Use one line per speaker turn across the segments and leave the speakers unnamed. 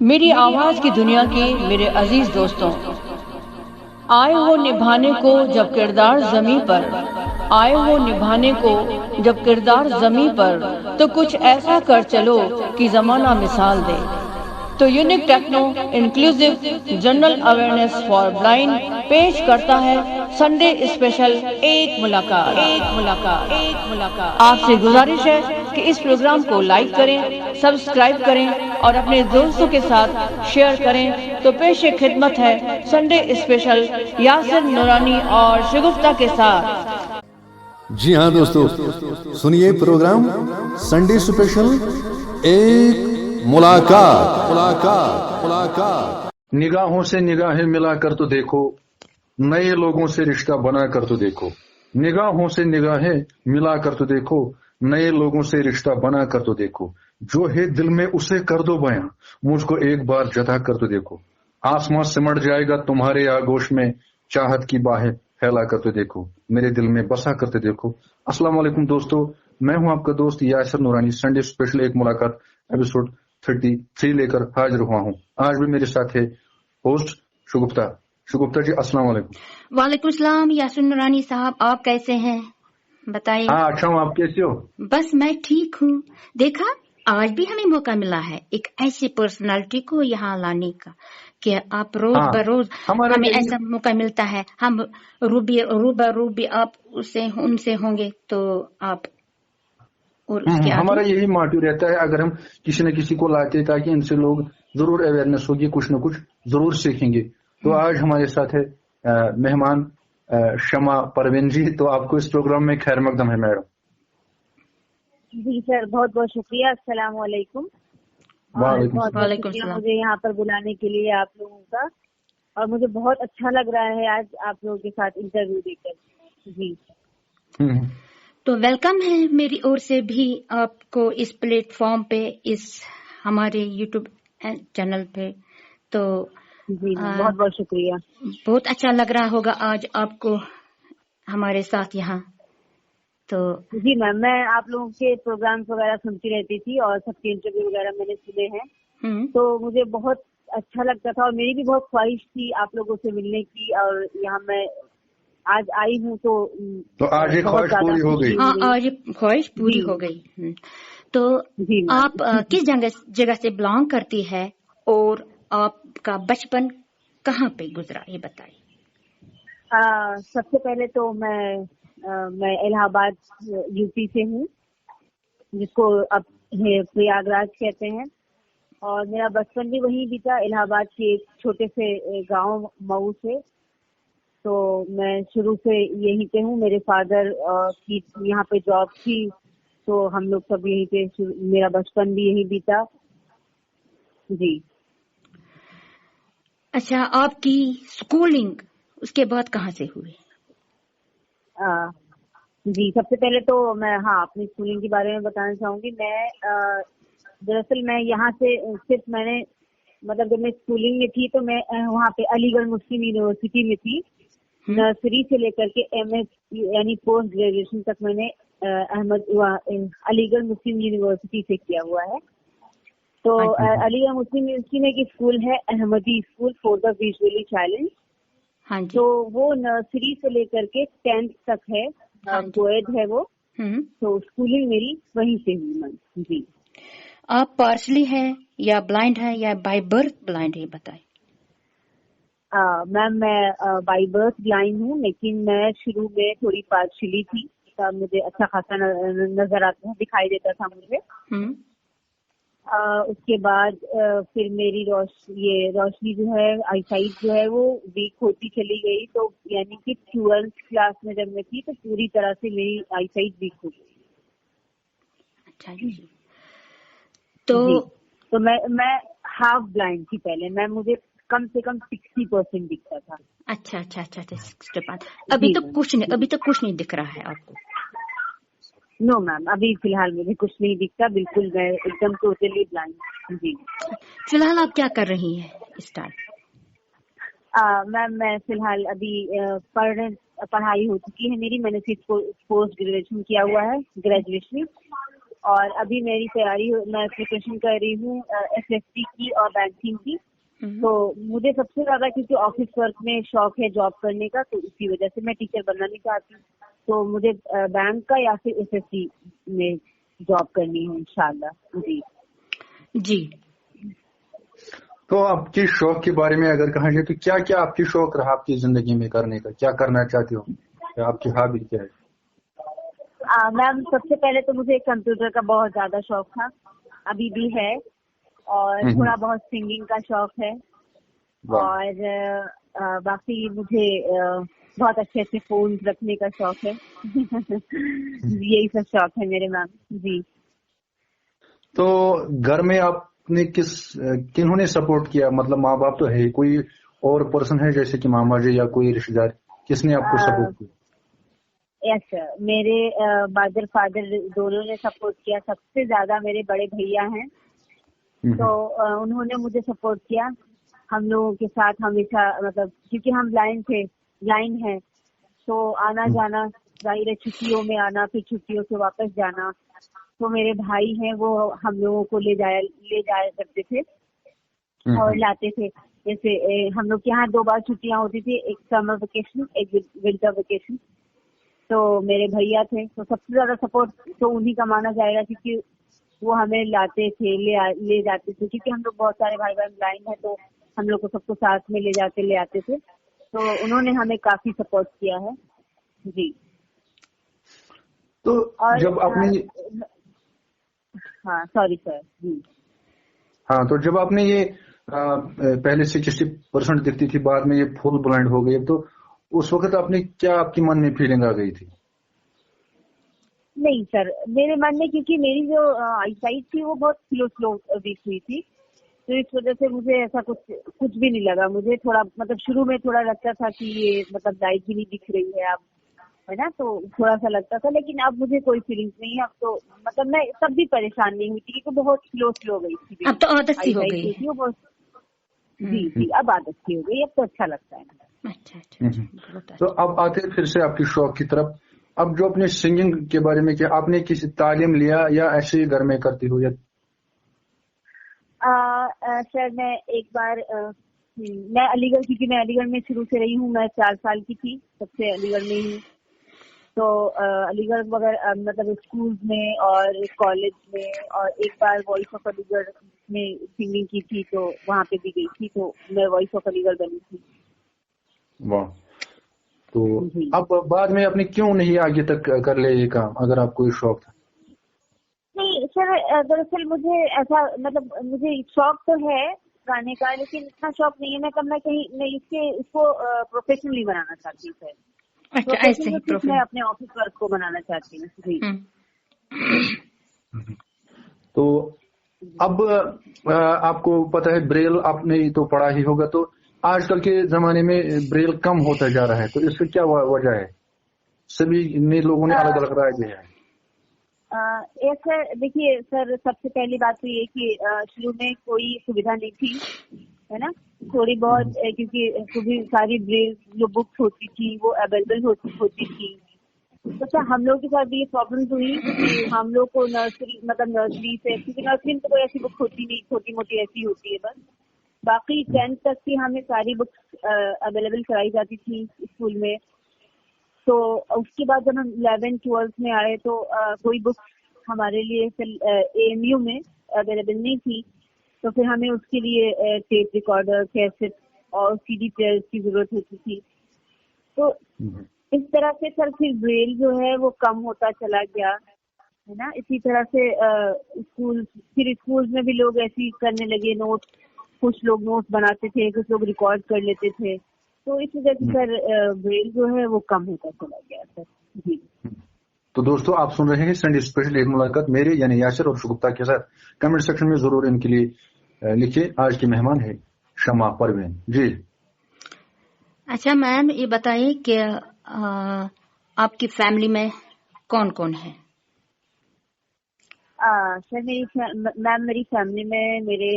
मेरी आवाज की दुनिया के मेरे अजीज दोस्तों, आए हो निभाने को जब किरदार जमी पर, आए हो निभाने को जब किरदार जमी पर, तो कुछ ऐसा कर चलो कि जमाना मिसाल दे। तो unique techno inclusive general awareness for blind पेश करता है संडे स्पेशल एक मुलाकात। आपसे गुजारिश है कि इस प्रोग्राम को लाइक करें, सब्सक्राइब करें और अपने दोस्तों के साथ शेयर करें। तो पेश खिदमत है संडे स्पेशल यासिर नूरानी और शगुफ्ता के साथ।
जी हाँ दोस्तों, सुनिए प्रोग्राम संडे स्पेशल एक मुलाकात।
निगाहों से निगाहें मिलाकर तो देखो, नए लोगों से रिश्ता बनाकर तो देखो। निगाहों से निगाहें मिलाकर तो देखो, नए लोगों से रिश्ता बनाकर तो देखो। जो है दिल में उसे कर दो बयां, मुझको एक बार जता कर तो देखो। आसमां सिमट जाएगा तुम्हारे आगोश में, चाहत की बाहें फैला कर तो देखो, मेरे दिल में बसा करते देखो। अस्सलाम वालेकुम दोस्तों, मैं हूं आपका दोस्त यासिर नूरानी। संडे स्पेशल एक मुलाकात एपिसोड 33 लेकर हाजिर हुआ हूं। आज भी मेरे साथ है होस्ट शुगुफ्ता जी। अस्सलाम वालेकुम।
वालेकुम सलाम यासिर नूरानी साहब, आप कैसे हैं बताइए।
हाँ अच्छा हूँ, आप कैसे हो?
बस मैं ठीक हूँ। देखा, आज भी हमें मौका मिला है एक ऐसी पर्सनालिटी को यहाँ लाने का कि आप रोज बरोज हमें ऐसा मौका मिलता है। हम रूबी आप उनसे होंगे तो आप और उसके
हमारा यही मोटिव रहता है, अगर हम किसी न किसी को लाते ताकि इनसे लोग जरूर अवेयरनेस होगी, कुछ न कुछ जरूर सीखेंगे। तो आज हमारे साथ है मेहमान शमा परवीन जी। तो आपको इस प्रोग्राम में खैर मकदम है मैडम।
जी सर, बहुत बहुत शुक्रिया। अस्सलाम वालेकुम।
वालेकुम
शुक्रिया मुझे यहाँ पर बुलाने के लिए आप लोगों का, और मुझे बहुत अच्छा लग रहा है आज आप लोगों के साथ इंटरव्यू देकर। जी
तो वेलकम है मेरी ओर से भी आपको इस प्लेटफॉर्म पे, इस हमारे यूट्यूब चैनल पे। तो
जी बहुत बहुत शुक्रिया।
बहुत अच्छा लग रहा होगा आज आपको हमारे साथ यहाँ। तो
जी मैम, मैं आप लोगों के प्रोग्राम वगैरह सुनती रहती थी और सबके इंटरव्यू वगैरह मैंने सुने हैं। तो मुझे बहुत अच्छा लगता था और मेरी भी बहुत ख्वाहिश थी आप लोगों से मिलने की, और यहाँ मैं आज आई हूँ। तो
आज ये ख्वाहिश पूरी हो गई।
हाँ, आज ख्वाहिश पूरी हो गई। तो आप किस जगह से बिलोंग करती है और आपका बचपन कहाँ पे गुजरा, ये बताइए।
सबसे पहले तो मैं इलाहाबाद यूपी से हूँ, जिसको अब प्रयागराज कहते हैं। और मेरा बचपन भी वहीं बीता, इलाहाबाद के एक छोटे से गांव मऊ से। तो मैं शुरू से यहीं पे हूँ। मेरे फादर की यहाँ पे जॉब थी, तो हम लोग सब यहीं पे, मेरा बचपन भी यहीं बीता। जी
अच्छा, आपकी स्कूलिंग उसके बाद कहाँ से हुई?
जी सबसे पहले तो मैं अपनी स्कूलिंग के बारे में बताना चाहूंगी। मैं दरअसल मैं यहाँ से सिर्फ मैंने मतलब जब मैं स्कूलिंग में थी तो मैं वहाँ पे अलीगढ़ मुस्लिम यूनिवर्सिटी में थी। नर्सरी से लेकर के MS यानी पोस्ट ग्रेजुएशन तक मैंने अलीगढ़ मुस्लिम यूनिवर्सिटी से किया हुआ है। तो अलीगढ़ मुस्लिम यूनिवर्सिटी में एक स्कूल है Ahmadi school for the visually challenge. तो वो नर्सरी से लेकर के 10th तक है, कोएड है वो। तो स्कूलिंग मेरी वहीं से हुई मैम। जी
आप पार्शली है या ब्लाइंड है या बाय बर्थ ब्लाइंड है, बताएं।
मैम मैं बाय बर्थ ब्लाइंड हूँ, लेकिन मैं शुरू में थोड़ी पार्शली थी। तब मुझे अच्छा खासा नजर आता, दिखाई देता था मुझे। उसके बाद फिर मेरी रोशनी जो है, आईसाइट जो है वो वीक होती चली गई। तो यानी कि 12th क्लास में जब मैं थी तो पूरी तरह से मेरी आईसाइट वीक हो गई।
अच्छा जी। तो
मैं हाफ ब्लाइंड थी पहले। मुझे कम से कम 60% दिखता था।
अच्छा 60%। अभी तक कुछ नहीं दिख रहा है आपको?
नो मैम, अभी फिलहाल मुझे कुछ नहीं दिखता, बिल्कुल मैं एकदम टोटली ब्लाइंड। जी
फिलहाल आप क्या कर रही हैं इस टाइम?
मैम मैं फिलहाल अभी पढ़ाई हो चुकी है मेरी। मैंने सिर्फ पोस्ट ग्रेजुएशन किया हुआ है, ग्रेजुएशन। और अभी मेरी तैयारी मैं प्रिपरेशन कर रही हूँ SSC की और बैंकिंग की। तो मुझे सबसे ज्यादा क्योंकि ऑफिस वर्क में शौक है जॉब करने का, तो इसी वजह से मैं टीचर बनना नहीं चाहती। तो मुझे बैंक का या फिर SSC में जॉब करनी है इंशाल्लाह। जी
जी।
तो आपके शौक के बारे में अगर कहा जाए तो क्या क्या आपकी शौक रहा आपकी जिंदगी में करने का, क्या करना चाहते हो, क्या आपकी हॉबी क्या है?
मैम सबसे पहले तो मुझे कंप्यूटर का बहुत ज्यादा शौक था, अभी भी है, और थोड़ा बहुत सिंगिंग का शौक है, और बाकी मुझे बहुत अच्छे अच्छे फोन रखने का शौक है। यही सब शौक है मेरे मैम। जी।
तो घर में आपने किन्होंने सपोर्ट किया, मतलब माँ बाप तो है, कोई और पर्सन है जैसे कि मामा जी या कोई रिश्तेदार, किसने आपको सपोर्ट किया?
यस सर, मेरे मदर फादर दोनों ने सपोर्ट किया। सबसे ज्यादा मेरे बड़े भैया हैं, तो उन्होंने मुझे सपोर्ट किया। हम लोगों के साथ हमेशा, मतलब क्योंकि हम ब्लाइंड हैं, तो आना जाना जाहिर है, छुट्टियों में आना, फिर छुट्टियों से वापस जाना। तो मेरे भाई हैं, वो हम लोगों को ले जाया करते थे और लाते थे। जैसे हम लोग के यहाँ 2 बार छुट्टियां होती थी, एक समर वेकेशन, एक विंटर वेकेशन। तो मेरे भैया थे, तो सबसे ज्यादा सपोर्ट तो उन्हीं का माना जाएगा, क्योंकि वो हमें लाते थे, ले जाते थे, क्योंकि हम लोग बहुत सारे भाई बहन ब्लाइंड हैं, तो हम लोग को सबको साथ में ले आते थे। तो उन्होंने हमें काफी सपोर्ट किया है। जी।
तो जब आपने
हाँ सॉरी सर। जी
हाँ, तो जब आपने ये पहले से 60% दिखती थी, बाद में ये फुल ब्लाइंड हो गई, तो उस वक्त आपने क्या, आपकी मन में फीलिंग आ गई थी?
नहीं सर, मेरे मन में, क्योंकि मेरी जो आईसाइट थी वो बहुत स्लो वीक हुई थी, तो इस वजह से मुझे ऐसा कुछ भी नहीं लगा। मुझे थोड़ा, मतलब शुरू में थोड़ा लगता था कि ये मतलब लाइट भी नहीं दिख रही है अब, है ना, तो थोड़ा सा लगता था, लेकिन अब मुझे कोई फीलिंग्स नहीं है। अब तो मतलब मैं तब भी परेशान नहीं हुई थी, क्योंकि बहुत स्लो गई थी।
अब तो आदत सी हो गई।
वो बहुत, जी अब आदत सी हो गई, अब तो अच्छा लगता है।
अच्छा।
तो अब आते फिर से आपकी शौक की तरफ। अब जो अपने सिंगिंग के बारे में, क्या आपने किसी तालीम लिया या ऐसे ही घर में करती हो? या
सर मैं एक बार मैं अलीगढ़, क्योंकि मैं अलीगढ़ में शुरू से रही हूँ, मैं 4 साल की थी तब से अलीगढ़ में ही। तो अलीगढ़ वगैरह मतलब स्कूल में और कॉलेज में, और एक बार वॉइस ऑफ अलीगढ़ में सिंगिंग की थी, तो वहाँ पे भी गई थी, तो मैं वॉइस ऑफ अलीगढ़ बनी थी।
वाह। तो अब बाद में आपने क्यों नहीं आगे तक कर लिया ये काम, अगर आपको ये शौक था?
नहीं सर, दरअसल मुझे ऐसा, मतलब मुझे शौक तो है गाने का, लेकिन इतना शौक नहीं है। मैं इसको प्रोफेशनली बनाना चाहती हूँ सर।
अच्छा, ऐसे ही
मैं अपने ऑफिस वर्क को बनाना चाहती हूँ। जी।
तो अब आपको पता है ब्रेल आपने तो पढ़ा ही होगा, तो आजकल के जमाने में ब्रेल कम होता जा रहा है, तो इसका क्या वजह है? सभी ने लोगों ने अलग अलग राय दिया है।
सर देखिए सर, सबसे पहली बात तो ये कि शुरू में कोई सुविधा नहीं थी, है ना, थोड़ी बहुत, क्योंकि सारी ब्रेल जो बुक्स होती थी वो अवेलेबल होती थी। तो सर हम लोग के साथ भी ये प्रॉब्लम हुई कि हम लोग को नर्सरी से, क्योंकि नर्सरी में तो कोई ऐसी बुक होती नहीं, छोटी मोटी ऐसी होती है बस। बाकी 10th तक की हमें सारी बुक्स अवेलेबल कराई जाती थी स्कूल में। तो उसके बाद जब हम 11th 12th में आए, तो कोई बुक हमारे लिए AMU में अवेलेबल नहीं थी, तो फिर हमें उसके लिए टेप रिकॉर्डर, कैसेट और CD प्लेयर्स की जरूरत होती थी। तो इस तरह से सर फिर ब्रेल जो है वो कम होता चला गया, है ना। इसी तरह से स्कूल में भी लोग ऐसे करने लगे, नोट, कुछ लोग नोट बनाते थे, कुछ लोग रिकॉर्ड कर लेते थे, तो इस वजह से सर ब्रेल जो है वो कम होता चला गया सर। जी।
तो दोस्तों, आप सुन रहे हैं संडे स्पेशल, एक मुलाकात मेरे यानी यासिर और शुगुप्ता के साथ। कमेंट सेक्शन में जरूर इनके लिए लिखिए। आज की मेहमान है शमा परवीन जी।
अच्छा मैम, ये बताइए कि आपकी फैमिली में कौन कौन है?
सर मेरी फैमिली में मेरे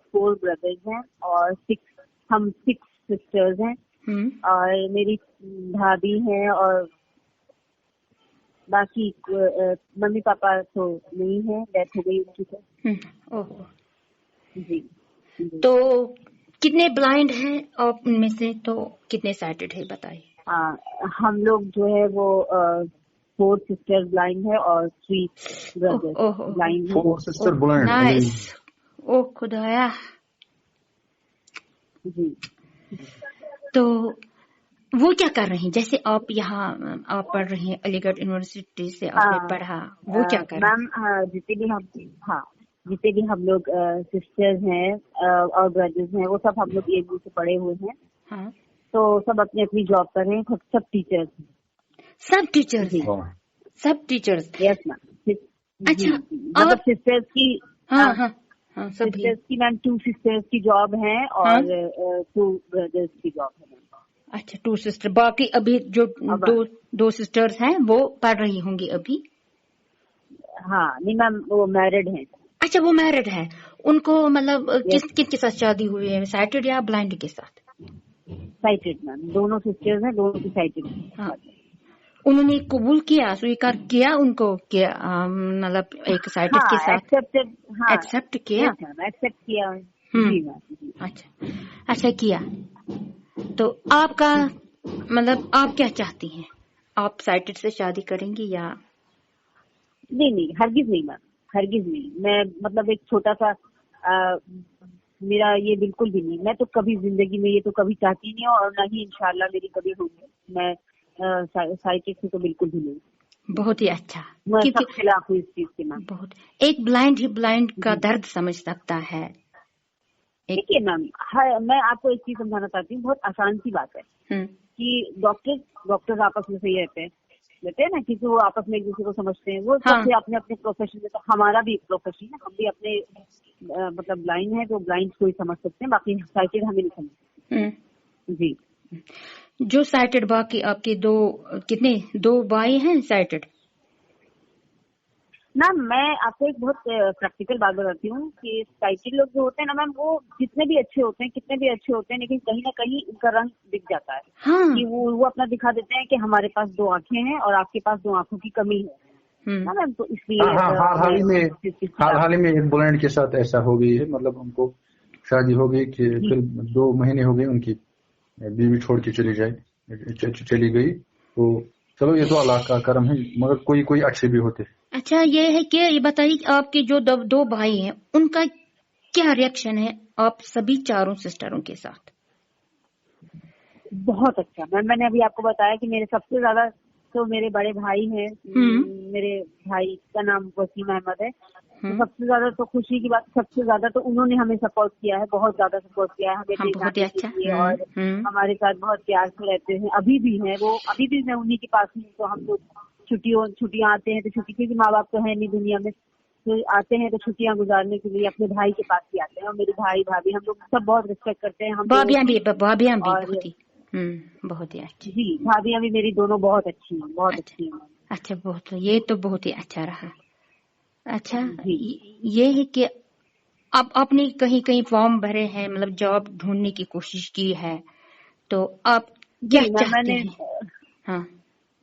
4 ब्रदर्स हैं और 6 सिस्टर्स हैं, और मेरी भाभी हैं, और बाकी मम्मी पापा तो नहीं है, डेथ हो गई उनकी तो।
ओहो।
जी।
तो कितने ब्लाइंड हैं और उनमें से तो कितने साइटेड है बताइए।
हम लोग जो है वो 4 सिस्टर्स ब्लाइंड है और 3 ब्रदर्स ब्लाइंड है।
4 सिस्टर ब्लाइंड।
नाइस। ओ खुदाया।
जी।
तो वो क्या कर रही हैं? जैसे आप यहाँ आप पढ़ रही हैं अलीगढ़ यूनिवर्सिटी से आपने पढ़ा, वो क्या कर रही हैं?
मैम जितने भी हम लोग सिस्टर्स हैं और ब्रदर्स हैं, वो सब हम लोग एक से पढ़े हुए हैं।
हाँ।
तो सब अपनी अपनी जॉब कर रहे हैं, सब टीचर्स हैं।
सब टीचर्स हैं? सब टीचर्स?
Yes ma'am.
अच्छा।
मतलब सिस्टर्स की
सिस्टर्स
की मैम 2 सिस्टर्स की जॉब है और 2 ब्रदर्स की जॉब है।
अच्छा, 2 सिस्टर। बाकी अभी जो दो सिस्टर्स हैं वो पढ़ रही होंगी अभी?
हाँ नहीं मैम, वो मैरिड हैं।
अच्छा, वो मैरिड है। उनको मतलब किसके साथ शादी हुई है, साइटेड या ब्लाइंड के साथ?
साइटेड मैम, दोनों सिस्टर्स हैं, दोनों की साइटेड।
हाँ। उन्होंने कबूल किया, स्वीकार किया उनको, क्या मतलब एक साइटेड के साथ एक्सेप्ट किया?
एक्सेप्ट किया। जी मैम।
अच्छा किया। तो आपका मतलब आप क्या चाहती हैं? आप साइटेड से शादी करेंगी या?
नहीं, हरगिज नहीं मैम, हरगिज नहीं। मैं मतलब एक छोटा सा मेरा ये बिल्कुल भी नहीं। मैं तो कभी जिंदगी में ये तो कभी चाहती नहीं हूँ और ना ही इंशाल्लाह मेरी कभी होगी। मैं साइटेड से तो बिल्कुल भी नहीं।
बहुत ही अच्छा।
मैं सब खिलाफ हूँ इस चीज के मैम।
बहुत। एक ब्लाइंड ही ब्लाइंड का दर्द समझ सकता है।
देखिए मैम, मैं आपको एक चीज समझाना चाहती हूँ, बहुत आसान सी बात है कि डॉक्टर्स आपस में सही रहते हैं ना, क्योंकि वो आपस में एक दूसरे को समझते हैं। वो सबसे अपने अपने प्रोफेशन में, तो हमारा भी एक प्रोफेशन है, हम भी अपने मतलब ब्लाइंड है तो ब्लाइंड को ही समझ सकते हैं, बाकी साइटेड हमें नहीं समझते। जी।
जो साइटेड, बाकी आपके दो भाई हैं साइटेड?
मैम मैं आपको एक बहुत प्रैक्टिकल बात बताती हूँ कि साइटेड लोग जो होते हैं ना मैम, वो जितने भी अच्छे होते हैं, लेकिन कहीं ना कहीं उनका रंग दिख जाता है। कि वो अपना दिखा देते हैं कि हमारे पास 2 आंखें हैं और आपके पास 2 आंखों की कमी है ना मैम। तो इसलिए
हाल ही में एक ब्लाइंड के साथ ऐसा हो गई है। मतलब उनको शादी हो गई कि फिर 2 महीने हो गए उनकी बीवी छोड़ के चली गई। तो चलो ये तो अल्लाह का करम है, मगर कोई अच्छे भी होते।
अच्छा, ये है कि ये बताइए आपके जो 2 भाई हैं उनका क्या रिएक्शन है आप सभी 4 सिस्टरों के साथ?
बहुत अच्छा मैम। मैंने अभी आपको बताया कि मेरे सबसे ज्यादा तो मेरे बड़े भाई हैं। मेरे भाई का नाम वसीम अहमद है। तो सबसे ज्यादा तो खुशी की बात, सबसे ज्यादा तो उन्होंने हमें सपोर्ट किया है, बहुत ज्यादा सपोर्ट किया है हमें ले जाने और हमारे साथ बहुत प्यार से रहते हैं, अभी भी हैं वो। अभी भी मैं उन्हीं के पास हूँ। तो हम लोग छुट्टियां आते हैं तो छुट्टी, क्योंकि माँ बाप तो है नहीं दुनिया में, तो आते हैं तो छुट्टियां गुजारने के लिए अपने भाई के पास ही आते हैं। और मेरे भाई भाभी हम लोग सब बहुत रिस्पेक्ट करते हैं। हम
भाभियां भी बहुत ही अच्छी।
जी, भाभियां भी मेरी दोनों बहुत अच्छी हैं, बहुत अच्छी हैं।
अच्छा, बहुत, ये तो बहुत ही अच्छा रहा। अच्छा, ये है कि अब आपने कहीं फॉर्म भरे हैं, मतलब जॉब ढूंढने की कोशिश की है, तो आप क्या चाहते हैं? हाँ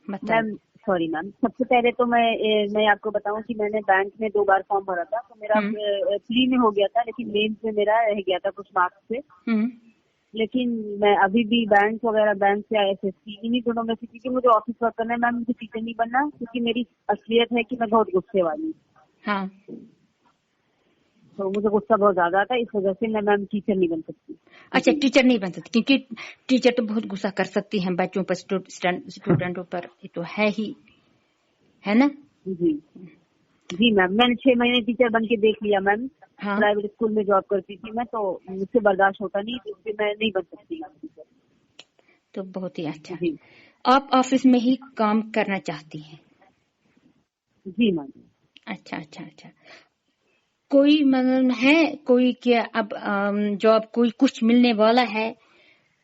मैम, सॉरी मैम, सबसे पहले तो मैं आपको बताऊं कि मैंने बैंक में 2 बार फॉर्म भरा था। तो मेरा प्री में हो गया था, लेकिन मेंस में मेरा रह गया था कुछ मार्क्स से। लेकिन मैं अभी भी बैंक से SSC इन्हीं दोनों में से, क्योंकि मुझे ऑफिस वर्क करना है मैम, मुझे टीचर नहीं बनना, क्योंकि मेरी असलियत है कि मैं बहुत गुस्से वाली हूँ।
हाँ।
तो मुझे गुस्सा बहुत ज्यादा आता है, इस वजह से मैं मैम टीचर नहीं बन सकती।
अच्छा, टीचर नहीं बन सकती, क्योंकि टीचर तो बहुत गुस्सा कर सकती हैं बच्चों पर, स्टूडेंटों पर, ये तो है ही, है ना?
जी मैम, मैंने 6 महीने टीचर बन के देख लिया मैम। हाँ? प्राइवेट स्कूल में जॉब करती थी मैं, तो मुझसे बर्दाश्त होता नहीं, इसलिए मैं नहीं बन सकती टीचर।
तो बहुत ही अच्छा। आप ऑफिस में ही काम करना चाहती हैं?
जी मैम।
अच्छा। कोई मतलब है कोई क्या अब जॉब कोई कुछ मिलने वाला है?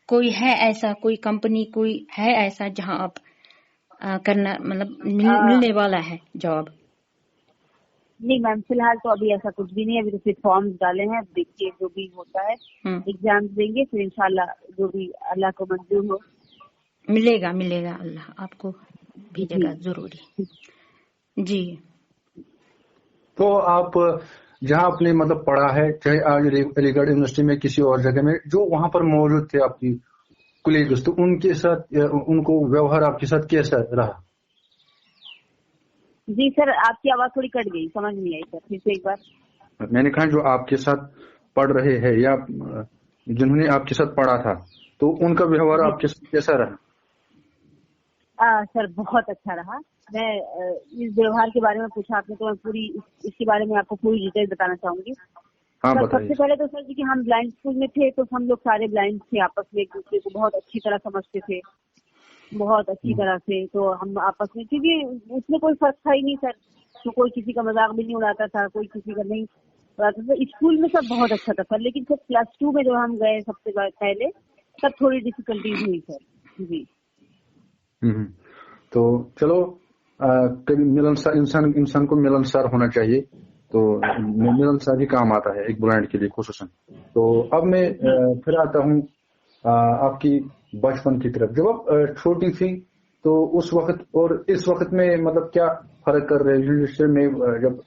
कोई है ऐसा, कोई कंपनी कोई है ऐसा जहां आप करना मतलब मिलने वाला है जॉब?
नहीं मैम, फिलहाल तो अभी ऐसा कुछ भी नहीं है। अभी तो सिर्फ फॉर्म्स डाले हैं, देखिए जो भी होता है एग्जाम देंगे, फिर इंशाल्लाह जो भी अल्लाह को मंजूर हो
मिलेगा अल्लाह आपको भेजेगा जरूरी। जी।
तो आप जहाँ आपने मतलब पढ़ा है, चाहे आज अलीगढ़ यूनिवर्सिटी में किसी और जगह में, जो वहां पर मौजूद थे आपकी कुलीग्स, तो उनके साथ उनको व्यवहार आपके साथ कैसा रहा?
जी सर, आपकी आवाज थोड़ी कट गई, समझ नहीं आई सर, फिर से एक बार।
मैंने कहा जो आपके साथ पढ़ रहे हैं या जिन्होंने आपके साथ पढ़ा था, तो उनका व्यवहार आपके साथ कैसा रहा?
सर बहुत अच्छा रहा। मैं इस व्यवहार के बारे में पूछा आपने, तो मैं पूरी इसके बारे में आपको पूरी डिटेल बताना चाहूंगी।
हाँ,
सर
बताइए।
सबसे पहले तो सर जी कि हम ब्लाइंड स्कूल में थे, तो हम लोग सारे ब्लाइंड थे, आपस में एक दूसरे को बहुत अच्छी तरह समझते थे, बहुत अच्छी तरह से। तो हम आपस में, क्योंकि उसमें कोई फर्क था ही नहीं सर, तो कोई किसी का मजाक भी नहीं उड़ाता था, कोई किसी का नहीं उड़ाता था। स्कूल में सब बहुत अच्छा था सर, लेकिन सर +2 में जब हम गए सबसे पहले, तब थोड़ी डिफिकल्टीज हुई सर जी।
तो चलो, कभी मिलनसार इंसान को मिलनसार होना चाहिए, तो मिलनसार ही काम आता है एक ब्लाइंड के लिए खुसूसन। तो अब मैं फिर आता हूँ आपकी बचपन की तरफ। जब आप छोटी थी, तो उस वक्त और इस वक्त में मतलब क्या फर्क कर रहे हैं? जैसे मैं जब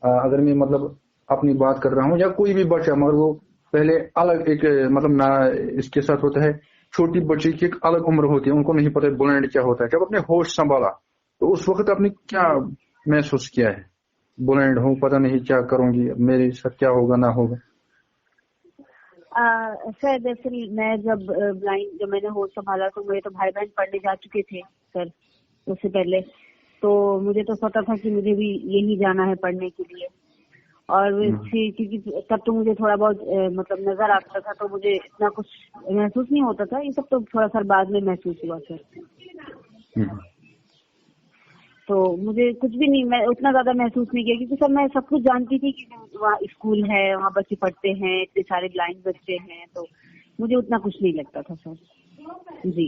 अगर मैं मतलब अपनी बात कर रहा हूँ, या कोई भी बच्चा, मगर वो पहले अलग एक मतलब ना इसके साथ होता है, छोटी बच्ची की एक अलग उम्र होती है, उनको नहीं पता ब्लाइंड क्या होता है। जब अपने होश संभाला, तो उस वक्त आपने क्या महसूस किया है? ब्लाइंड हूँ, पता नहीं क्या करूंगी, मेरे साथ क्या होगा ना होगा।
सर दरअसल मैं जब मैंने होश संभाला, तो मेरे तो भाई बहन पढ़ने जा चुके थे सर उससे पहले। तो मुझे तो पता था कि मुझे भी यही जाना है पढ़ने के लिए, और क्योंकि तब तो मुझे थोड़ा बहुत मतलब नजर आता था, तो मुझे इतना कुछ महसूस नहीं होता था। ये सब तो थोड़ा सा बाद में महसूस हुआ सर। तो मुझे कुछ भी नहीं, मैं उतना ज्यादा महसूस नहीं किया, क्योंकि सर मैं सब कुछ जानती थी कि वहाँ स्कूल है, वहाँ बच्चे पढ़ते हैं, इतने सारे ब्लाइंड बच्चे हैं, तो मुझे उतना कुछ नहीं लगता था सर जी।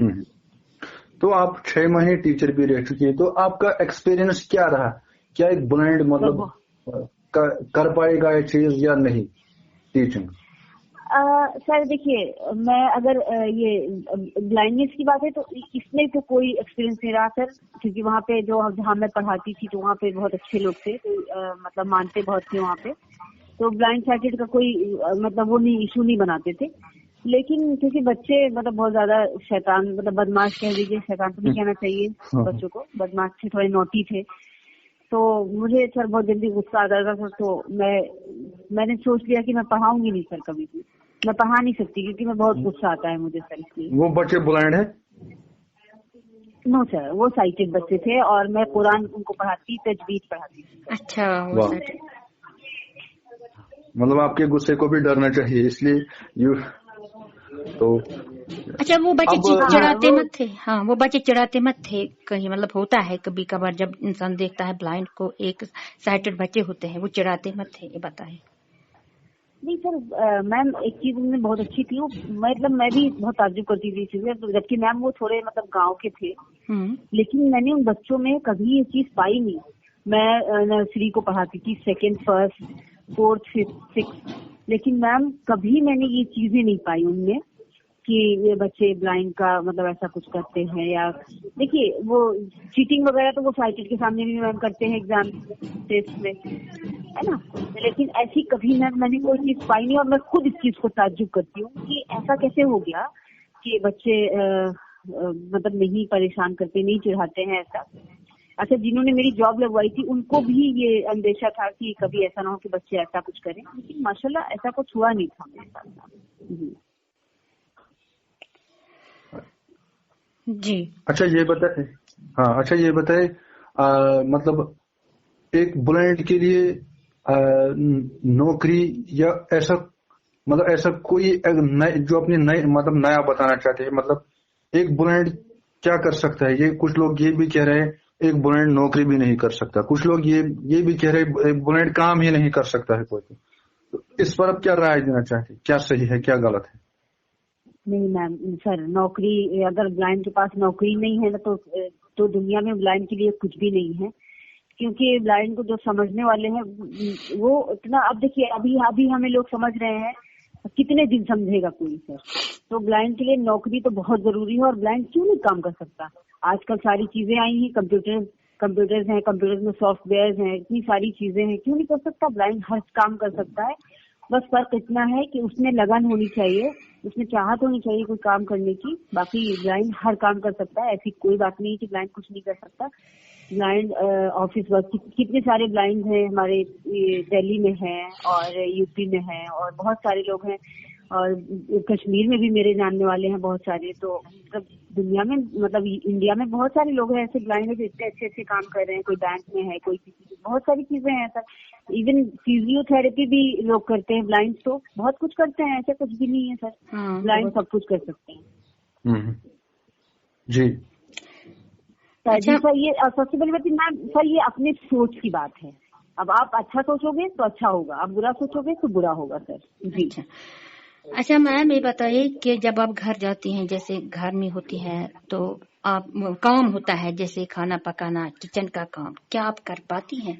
तो आप 6 महीने टीचर भी रह चुकी हैं, तो आपका एक्सपीरियंस क्या रहा? क्या एक ब्लाइंड मतलब कर पाएगा ये चीज या नहीं, टीचिंग?
सर देखिए, मैं अगर ये ब्लाइंडनेस की बात है, तो इसमें तो कोई एक्सपीरियंस नहीं रहा सर, क्योंकि वहाँ पे जहाँ मैं पढ़ाती थी, तो वहाँ पे बहुत अच्छे लोग थे, तो मतलब मानते बहुत थे वहाँ पे, तो ब्लाइंड साइटेड का कोई मतलब वो नहीं, इशू नहीं बनाते थे। लेकिन क्योंकि बच्चे मतलब बहुत ज्यादा शैतान, मतलब बदमाश कह दीजिए, शैतान तो नहीं कहना चाहिए बच्चों को, बदमाश थे, थोड़े नोटी थे, तो मुझे सर बहुत जल्दी गुस्सा आ जाता था। तो मैंने सोच लिया कि मैं पढ़ाऊंगी नहीं सर, कभी भी मैं पढ़ा नहीं सकती, क्योंकि मैं बहुत गुस्सा आता है मुझे सर इसलिए। वो
बच्चे ब्लाइंड है?
नो सर, वो साइटेड बच्चे थे, और मैं कुरान उनको पढ़ाती, तजवीद पढ़ाती थी।
अच्छा,
मतलब आपके गुस्से को भी डरना चाहिए, इसलिए तो
अच्छा, वो बच्चे चिढ़ाते मत थे? हाँ, वो बच्चे चिढ़ाते मत थे कहीं? मतलब होता है कभी कभार जब इंसान देखता है ब्लाइंड को, एक साइटेड बच्चे होते हैं, वो चिढ़ाते मत थे? ये बताएं।
नहीं सर, मैम एक चीज उनमें बहुत अच्छी थी, वो मतलब मैं भी बहुत ताज्जुब करती थी चीजें, तो जबकि मैम वो थोड़े मतलब गांव के थे, लेकिन मैंने उन बच्चों में कभी ये चीज पाई नहीं। मैं नर्सरी को पढ़ाती थी, 2nd, 1st, 4th, 5th, 6th, लेकिन मैम कभी मैंने ये चीजें नहीं पाई उनमें कि ये बच्चे ब्लाइंड का मतलब ऐसा कुछ करते हैं। या देखिए, वो चीटिंग वगैरह तो वो साइटेड के सामने भी मैम करते हैं एग्जाम टेस्ट में, है ना, लेकिन ऐसी कभी मैंने कोई चीज पाई नहीं, और मैं खुद इस चीज को ताज्जुब करती हूँ कि ऐसा कैसे हो गया कि बच्चे मतलब नहीं परेशान करते, नहीं चिढ़ाते हैं ऐसा। अच्छा, जिन्होंने मेरी जॉब लगवाई थी, उनको भी ये अंदेशा था कि कभी ऐसा ना हो कि बच्चे ऐसा कुछ करें, लेकिन माशाल्लाह ऐसा कुछ हुआ नहीं था मेरे साथ
जी।
अच्छा ये बताए, हाँ अच्छा ये बताए, मतलब एक ब्लाइंड के लिए नौकरी या ऐसा, मतलब ऐसा कोई जो अपनी मतलब नया बताना चाहते हैं, मतलब एक ब्लाइंड क्या कर सकता है? ये कुछ लोग ये भी कह रहे हैं एक ब्लाइंड नौकरी भी नहीं कर सकता, कुछ लोग ये भी कह रहे हैं एक ब्लाइंड काम ही नहीं कर सकता है कोई। तो इस पर अब क्या राय देना चाहते हैं, क्या सही है क्या गलत है?
नहीं मैम सर, नौकरी, अगर ब्लाइंड के पास नौकरी नहीं है ना, तो दुनिया में ब्लाइंड के लिए कुछ भी नहीं है, क्योंकि ब्लाइंड को जो समझने वाले हैं वो इतना, अब देखिए अभी हमें लोग समझ रहे हैं, कितने दिन समझेगा कोई सर? तो ब्लाइंड के लिए नौकरी तो बहुत जरूरी है। और ब्लाइंड क्यों नहीं काम कर सकता? आजकल सारी चीजें आई हैं, कंप्यूटर्स हैं, कंप्यूटर्स में सॉफ्टवेयर हैं, इतनी सारी चीजें हैं, क्यों नहीं कर सकता? ब्लाइंड हर काम कर सकता है। बस फर्क इतना है कि उसमें लगन होनी चाहिए, उसमें चाहत होनी चाहिए कोई काम करने की। बाकी ब्लाइंड हर काम कर सकता है, ऐसी कोई बात नहीं है कि ब्लाइंड कुछ नहीं कर सकता। ब्लाइंड ऑफिस वर्क, कितने सारे ब्लाइंड हैं हमारे दिल्ली में हैं और यूपी में हैं और बहुत सारे लोग हैं, और कश्मीर में भी मेरे जानने वाले हैं बहुत सारे। तो मतलब दुनिया में, मतलब इंडिया में बहुत सारे लोग हैं ऐसे ब्लाइंड है जो इतने अच्छे अच्छे काम कर रहे हैं। कोई बैंक में है, कोई किसी, बहुत सारी चीजें हैं सर। इवन फिजियोथेरेपी भी लोग करते हैं ब्लाइंड, तो बहुत कुछ करते हैं, ऐसे कुछ भी नहीं है सर। ब्लाइंड सब कुछ कर सकते हैं।
जी
अच्छा सर, ये सबसे बड़ी बात मैम सर, ये अपने सोच की बात है। अब आप अच्छा सोचोगे तो अच्छा होगा, आप बुरा सोचोगे तो बुरा होगा सर। जी
अच्छा मैम, ये बताइए कि जब आप घर जाती हैं, जैसे घर में होती हैं, तो आप काम होता है जैसे खाना पकाना, किचन का काम, क्या आप कर पाती हैं?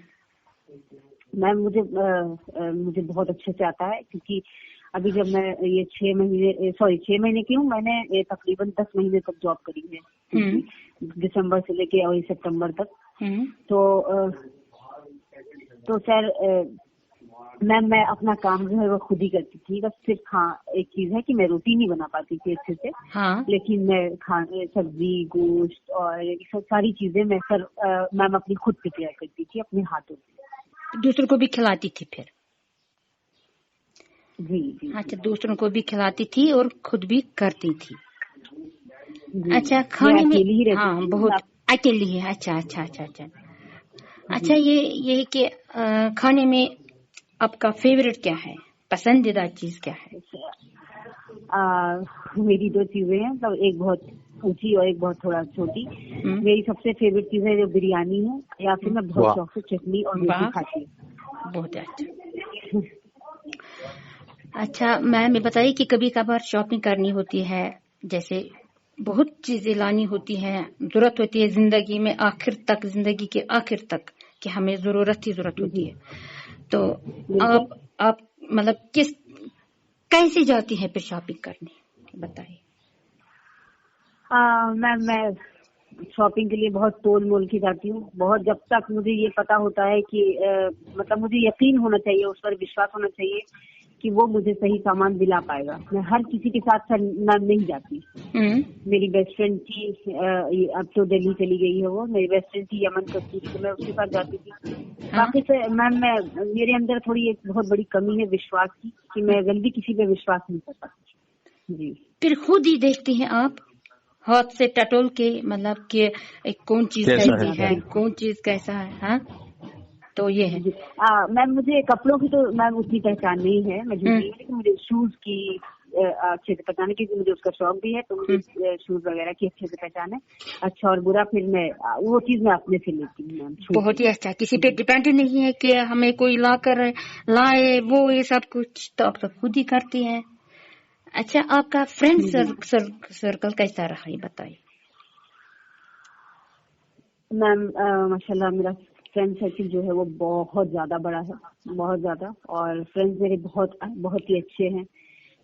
मैम मुझे बहुत अच्छे से आता है, क्योंकि अभी जब मैं ये 6 महीने की हूँ, मैंने तकरीबन 10 महीने तक जॉब करी है, दिसंबर से लेके और सितंबर तक। तो सर मैम मैं अपना काम जो है वो खुद ही करती थी। बस सिर्फ हाँ एक चीज है कि मैं रोटी नहीं बना पाती थी अच्छे से। लेकिन मैं खाने, सब्जी, गोश्त और सब सारी चीजें मैं सर मैम अपनी खुद प्रिपेयर करती थी अपने हाथों से।
दूसरों को भी खिलाती थी फिर?
जी।
अच्छा, दूसरों को भी खिलाती थी और खुद भी करती थी। अच्छा, खाने में हाँ बहुत अकेली है। अच्छा ये कि खाने में आपका फेवरेट क्या है, पसंदीदा चीज क्या है?
मेरी 2 चीजें हैं, तो एक बहुत ऊंची और एक बहुत थोड़ा छोटी। मेरी सबसे फेवरेट चीज है जो बिरयानी है, या फिर मैं बहुत शौक से चटनी और रोटी खाती हूँ।
बहुत अच्छा। अच्छा मैम ये बताइए कि कभी कभार शॉपिंग करनी होती है, जैसे बहुत चीजें लानी होती है, जरूरत होती है जिंदगी में जिंदगी के आखिर तक कि हमें जरूरत होती है, तो आप मतलब कैसे जाती है फिर शॉपिंग करने, बताइए।
मैम मैं शॉपिंग के लिए बहुत तोल मोल के जाती हूँ, बहुत, जब तक मुझे ये पता होता है कि मतलब मुझे यकीन होना चाहिए, उस पर विश्वास होना चाहिए कि वो मुझे सही सामान दिला पाएगा। मैं हर किसी के साथ मैम नहीं जाती। मेरी बेस्ट फ्रेंड थी, अब तो दिल्ली चली गई है वो, मेरी बेस्ट फ्रेंड थी यमन कस्तूरी, तो मैं उसके साथ जाती थी। बाकी से मैम मेरे अंदर थोड़ी एक बहुत बड़ी कमी है विश्वास की, कि मैं जल्दी किसी पे विश्वास नहीं कर पाती। जी।
फिर खुद ही देखती हैं आप हाथ से टटोल के, मतलब कि कौन चीज कैसी है, कौन चीज कैसा है। हाँ, तो ये है
मैम। मुझे कपड़ों की तो मैम उतनी पहचान नहीं है, मैं झूठी, लेकिन मुझे शूज की अच्छे से पहचान है, क्योंकि मुझे उसका शौक भी है, तो मुझे शूज वगैरह की अच्छे से पहचान है। अच्छा और बुरा फिर मैं वो चीज मैं अपने से लेती हूँ मैम।
बहुत ही अच्छा, किसी पे डिपेंड नहीं है कि हमें कोई लाए वो ये सब कुछ, तो आप तो खुद ही करती हैं। अच्छा, आपका फ्रेंड सर्कल कैसा रहा, ये बताइए।
मैम माशाल्लाह मेरा फ्रेंड सर्किल जो है वो बहुत ज्यादा बड़ा है, बहुत ज्यादा, और फ्रेंड्स मेरे बहुत ही अच्छे हैं।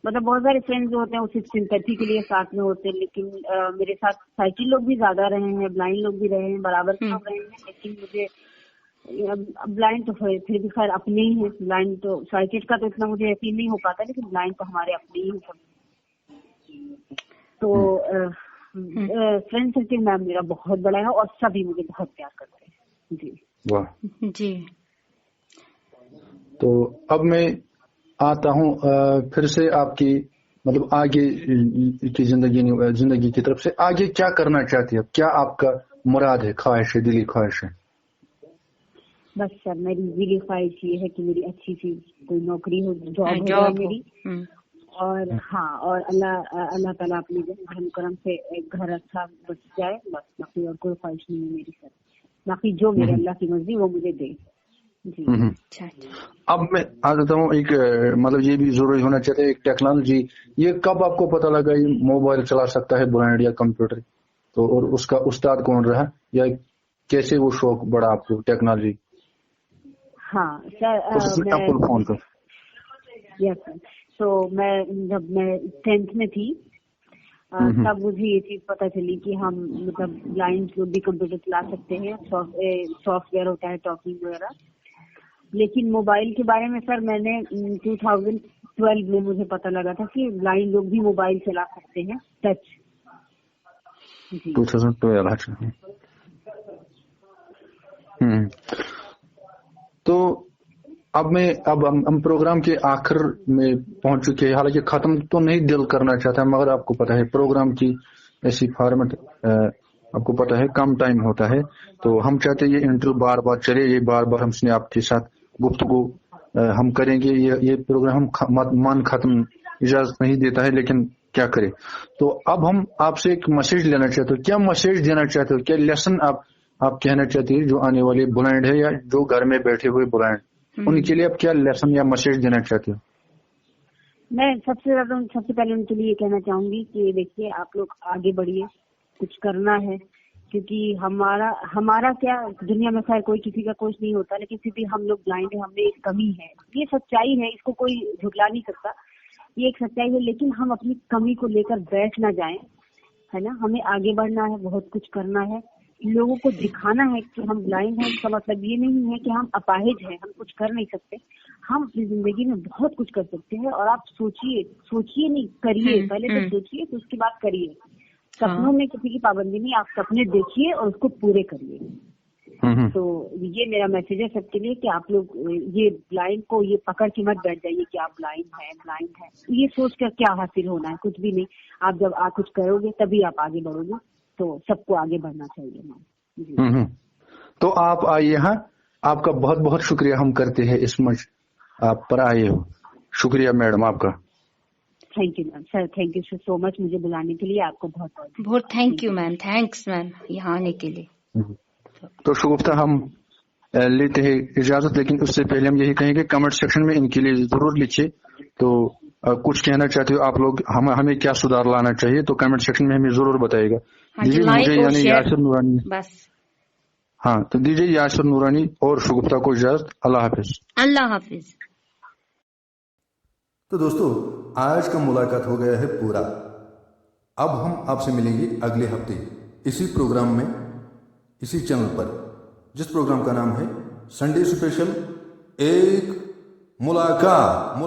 मतलब बहुत सारे फ्रेंड्स जो होते हैं वो सिर्फ सिंपैथी के लिए साथ में होते हैं, लेकिन मेरे साथ साइकिल लोग भी ज्यादा रहे हैं, ब्लाइंड लोग भी रहे हैं, बराबर सब रहे हैं। लेकिन मुझे ब्लाइंड तो फिर भी खैर अपने ही है। ब्लाइंड तो साइकिल का तो इतना मुझे यकीन नहीं हो पाता, लेकिन ब्लाइंड तो हमारे अपने ही है। तो फ्रेंड सर्किल मैम मेरा बहुत बड़ा है और सभी मुझे बहुत प्यार करते हैं। जी
वाह
जी।
तो अब मैं आता हूँ फिर से आपकी मतलब आगे की जिंदगी की तरफ से आगे क्या करना चाहती है, क्या आपका मुराद है, ख्वाहिश है, दिली ख्वाहिश है?
बस सर मेरी दिली ख्वाहिश ये है कि मेरी अच्छी सी कोई नौकरी हो, जॉब हो मेरी, और हाँ, और अल्लाह ताला अपने धर्म करम से एक घर अच्छा बच जाए, बस। बाकी और कोई ख्वाहिश नहीं है मेरी सर। बाकी जो मेरे अल्लाह की मर्जी वो मुझे दे। जी।
अब मैं आ जाता हूँ, एक मतलब ये भी जरूरी होना चाहिए, एक टेक्नोलॉजी, ये कब आपको पता लगा ये मोबाइल चला सकता है ब्लाइंड या कंप्यूटर, तो और उसका उस्ताद कौन रहा, या कैसे वो शौक बढ़ा आपको टेक्नोलॉजी?
हाँ सर, फोन कर। Yes sir. तो जब मैं 10th में थी तब मुझे ये चीज पता चली कि हम मतलब ब्लाइंड लोग भी कंप्यूटर चला सकते हैं, सॉफ्टवेयर होता है टॉकिंग वगैरह। लेकिन मोबाइल के बारे में सर मैंने 2012 में मुझे पता लगा था कि ब्लाइंड लोग भी मोबाइल चला सकते हैं टच।
2012। अच्छा। तो अब हम प्रोग्राम के आखिर में पहुंच चुके हैं। हालांकि खत्म तो नहीं दिल करना चाहता, मगर आपको पता है प्रोग्राम की ऐसी फॉर्मेट आपको पता है कम टाइम होता है, तो हम चाहते हैं ये इंटरव्यू बार बार चले, ये बार बार हमसे आपके साथ गुफ्तगू हम करेंगे। ये प्रोग्राम मन खत्म इजाजत नहीं देता है, लेकिन क्या करें। तो अब हम आपसे एक मैसेज लेना चाहते हो। क्या मैसेज देना चाहते हो, क्या लेसन आप कहना चाहते हैं जो आने वाले ब्लाइंड है या जो घर में बैठे हुए ब्लाइंड, उनके लिए आप क्या लेसन या मैसेज देना चाहते हो?
मैं सबसे पहले उनके लिए कहना चाहूंगी कि देखिए आप लोग आगे बढ़िए, कुछ करना है, क्योंकि हमारा क्या दुनिया में खैर कोई किसी का कुछ नहीं होता, लेकिन फिर भी हम लोग ब्लाइंड है, हमें एक कमी है, ये सच्चाई है, इसको कोई झुटला नहीं सकता, ये एक सच्चाई है। लेकिन हम अपनी कमी को लेकर बैठ ना जाएं, है ना। हमें आगे बढ़ना है, बहुत कुछ करना है, लोगों को दिखाना है कि हम ब्लाइंड हैं। इसका मतलब ये नहीं है कि हम अपाहिज हैं, हम कुछ कर नहीं सकते। हम अपनी जिंदगी में बहुत कुछ कर सकते हैं। और आप सोचिए नहीं, करिए। पहले तो सोचिए, तो उसके बाद करिए। सपनों में किसी की पाबंदी नहीं, आप सपने देखिए और उसको पूरे करिए। तो ये मेरा मैसेज है सबके लिए कि आप लोग ये ब्लाइंड को ये पकड़ के मत बैठ जाइए कि आप ब्लाइंड है। ये सोच कर क्या हासिल होना है, कुछ भी नहीं। आप जब कुछ करोगे तभी आप आगे बढ़ोगे, तो सबको आगे बढ़ना चाहिए ना।
तो आप आइए यहाँ, आपका बहुत बहुत शुक्रिया हम करते हैं इस मंच आप पर आए हो। शुक्रिया मैडम आपका।
Thank you ma'am. Sir thank you so much मुझे बुलाने के लिए, आपको बहुत
thank you ma'am. Thanks ma'am यहाँ आने के लिए।
तो शुगुफ्ता हम लेते हैं इजाजत, लेकिन उससे पहले हम यही कहेंगे कमेंट सेक्शन में इनके लिए जरूर लिखिए। तो कुछ कहना चाहते हो आप लोग, हमें क्या सुधार लाना चाहिए, तो कमेंट सेक्शन में हमें जरूर बताइएगा। दीजिए मुझे यानी यासिर नूरानी,
बस
हाँ, तो दीजिए यासिर नूरानी और शुगुफ्ता को इजाजत। अल्लाह हाफिज।
अल्लाह हाफिज।
तो दोस्तों आज का मुलाकात हो गया है पूरा। अब हम आपसे मिलेंगे अगले हफ्ते इसी प्रोग्राम में, इसी चैनल पर, जिस प्रोग्राम का नाम है संडे स्पेशल एक मुलाकात।